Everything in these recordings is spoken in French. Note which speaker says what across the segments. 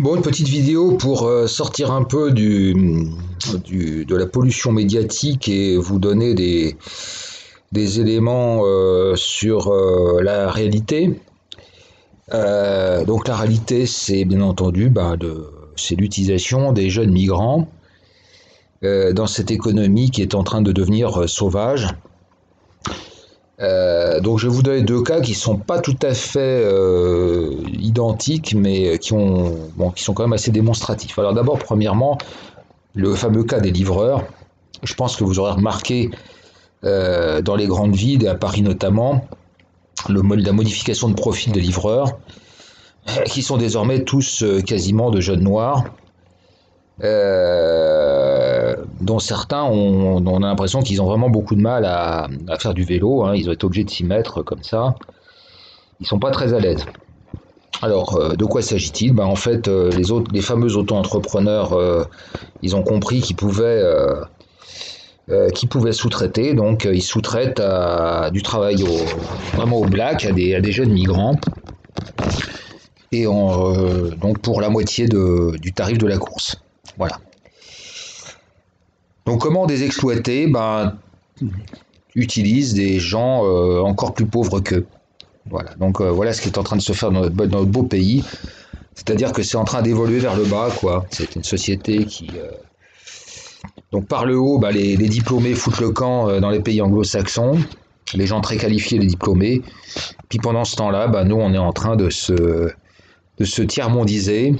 Speaker 1: Bon, une petite vidéo pour sortir un peu de la pollution médiatique et vous donner des éléments sur la réalité. Donc la réalité, c'est bien entendu c'est l'utilisation des jeunes migrants dans cette économie qui est en train de devenir sauvage. Donc je vais vous donner deux cas qui sont pas tout à fait identiques, mais qui sont quand même assez démonstratifs. Alors d'abord, premièrement, le fameux cas des livreurs. Je pense que vous aurez remarqué dans les grandes villes, et à Paris notamment, la modification de profil des livreurs, qui sont désormais tous quasiment de jeunes noirs, dont certains on a l'impression qu'ils ont vraiment beaucoup de mal à faire du vélo, hein. Ils ont été obligés de s'y mettre comme ça. Ils sont pas très à l'aise. Alors, de quoi s'agit-il? En fait, les fameux auto-entrepreneurs, ils ont compris qu'ils pouvaient sous-traiter, donc ils sous-traitent du travail vraiment au black à des jeunes migrants, et donc pour la moitié du tarif de la course. Voilà. Donc comment des exploités utilisent des gens encore plus pauvres qu'eux. Voilà. Donc voilà ce qui est en train de se faire dans notre beau pays. C'est-à-dire que c'est en train d'évoluer vers le bas, quoi. C'est une société qui... Donc par le haut, les diplômés foutent le camp dans les pays anglo-saxons. Les gens très qualifiés, les diplômés. Puis pendant ce temps-là, nous, on est en train de se tiers-mondiser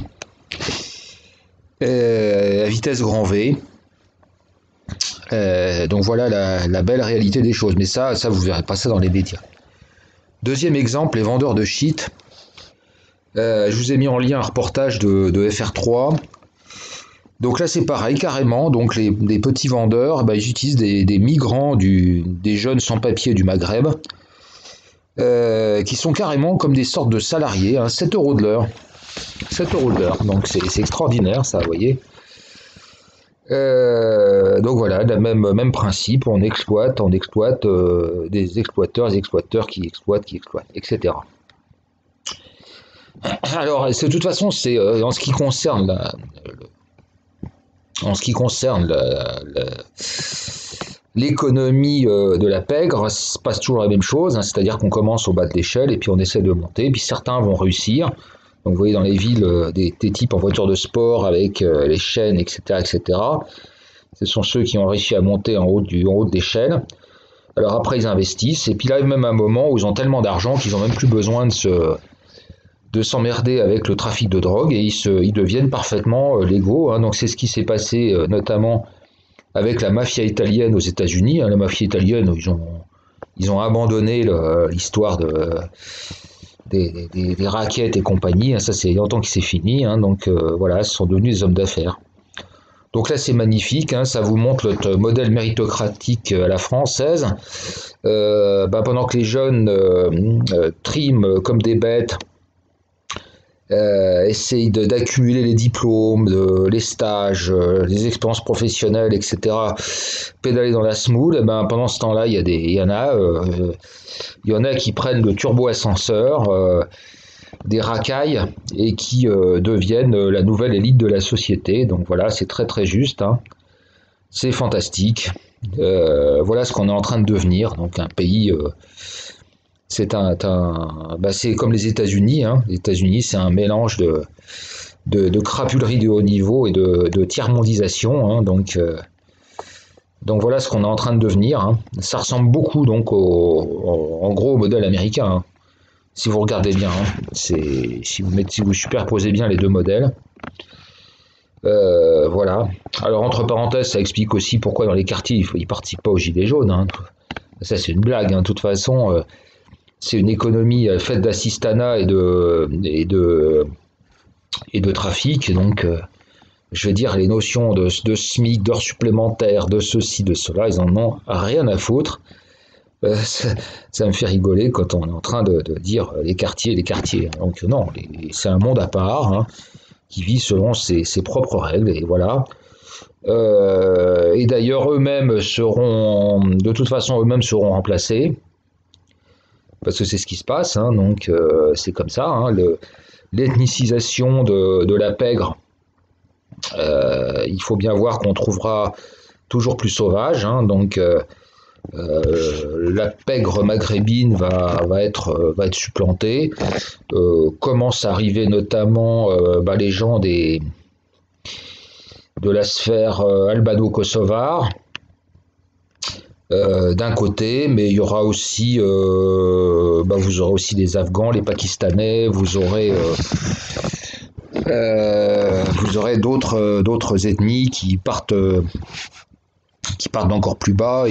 Speaker 1: à vitesse grand V. Donc voilà la belle réalité des choses. Mais ça vous verrez pas ça dans les médias. Deuxième exemple, les vendeurs de shit. Je vous ai mis en lien un reportage de FR3. Donc là c'est pareil carrément. Donc les petits vendeurs, ils utilisent des migrants, des jeunes sans papier du Maghreb, qui sont carrément comme des sortes de salariés, hein, 7 € de l'heure. 7 € de l'heure. Donc c'est extraordinaire ça, vous voyez. Donc voilà, le même principe, on exploite des exploiteurs qui exploitent, etc. Alors, de toute façon, c'est en ce qui concerne l'économie de la pègre, il se passe toujours la même chose, hein, c'est-à-dire qu'on commence au bas de l'échelle et puis on essaie de monter, puis certains vont réussir. Donc vous voyez dans les villes des types en voiture de sport avec les chaînes, etc., etc. Ce sont ceux qui ont réussi à monter en haut de l'échelle. Alors après ils investissent et puis là même un moment où ils ont tellement d'argent qu'ils n'ont même plus besoin de s'emmerder avec le trafic de drogue et ils deviennent parfaitement légaux, hein. Donc c'est ce qui s'est passé notamment avec la mafia italienne aux États-Unis, hein. La mafia italienne, ils ont abandonné l'histoire des raquettes et compagnie, hein. Ça c'est longtemps que c'est fini, hein. Donc voilà, ce sont devenus des hommes d'affaires. Donc là c'est magnifique, hein. Ça vous montre notre modèle méritocratique à la française. Pendant que les jeunes triment comme des bêtes, essayent d'accumuler les diplômes, les stages, les expériences professionnelles, etc., pédaler dans la semoule, pendant ce temps-là, il y en a qui prennent le turbo-ascenseur, des racailles, et qui deviennent la nouvelle élite de la société. Donc voilà, c'est très très juste, hein. C'est fantastique. Voilà ce qu'on est en train de devenir, donc un pays... c'est c'est comme les États-Unis, hein. Les États-Unis, c'est un mélange de crapulerie de haut niveau et de tiers-mondisation, hein. Donc voilà ce qu'on est en train de devenir, hein. Ça ressemble beaucoup donc en gros au modèle américain, hein. Si vous regardez bien, hein. Si vous superposez bien les deux modèles. Voilà. Alors entre parenthèses, ça explique aussi pourquoi dans les quartiers ils participent pas aux gilets jaunes, hein. Ça c'est une blague, hein. De toute façon. C'est une économie faite d'assistanat et de trafic. Donc, je veux dire, les notions de SMIC, d'heures supplémentaires, de ceci, de cela, ils en ont rien à foutre. Ça me fait rigoler quand on est en train de dire les quartiers. Donc non, c'est un monde à part, hein, qui vit selon ses propres règles, et voilà. Et d'ailleurs, de toute façon, eux-mêmes seront remplacés. Parce que c'est ce qui se passe, hein. Donc c'est comme ça, hein. l'ethnicisation de la pègre, il faut bien voir qu'on trouvera toujours plus sauvage, hein, donc la pègre maghrébine va être supplantée. Commencent à arriver notamment les gens de la sphère albano-kosovare d'un côté, mais il y aura aussi, vous aurez aussi les Afghans, les Pakistanais, vous aurez d'autres ethnies qui partent d'encore plus bas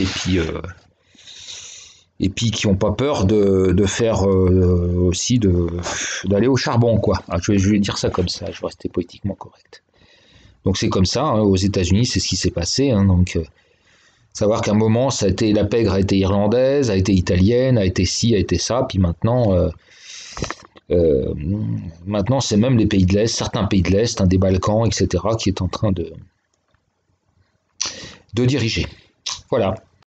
Speaker 1: et puis qui n'ont pas peur de faire aussi d'aller au charbon, quoi. Alors, je vais dire ça comme ça, je vais rester politiquement correct. Donc c'est comme ça, hein, aux États-Unis, c'est ce qui s'est passé. Hein, donc savoir qu'à un moment, la pègre a été irlandaise, a été italienne, a été ci, a été ça, puis maintenant c'est même les pays de l'Est, certains pays de l'Est, hein, des Balkans, etc., qui est en train de diriger. Voilà.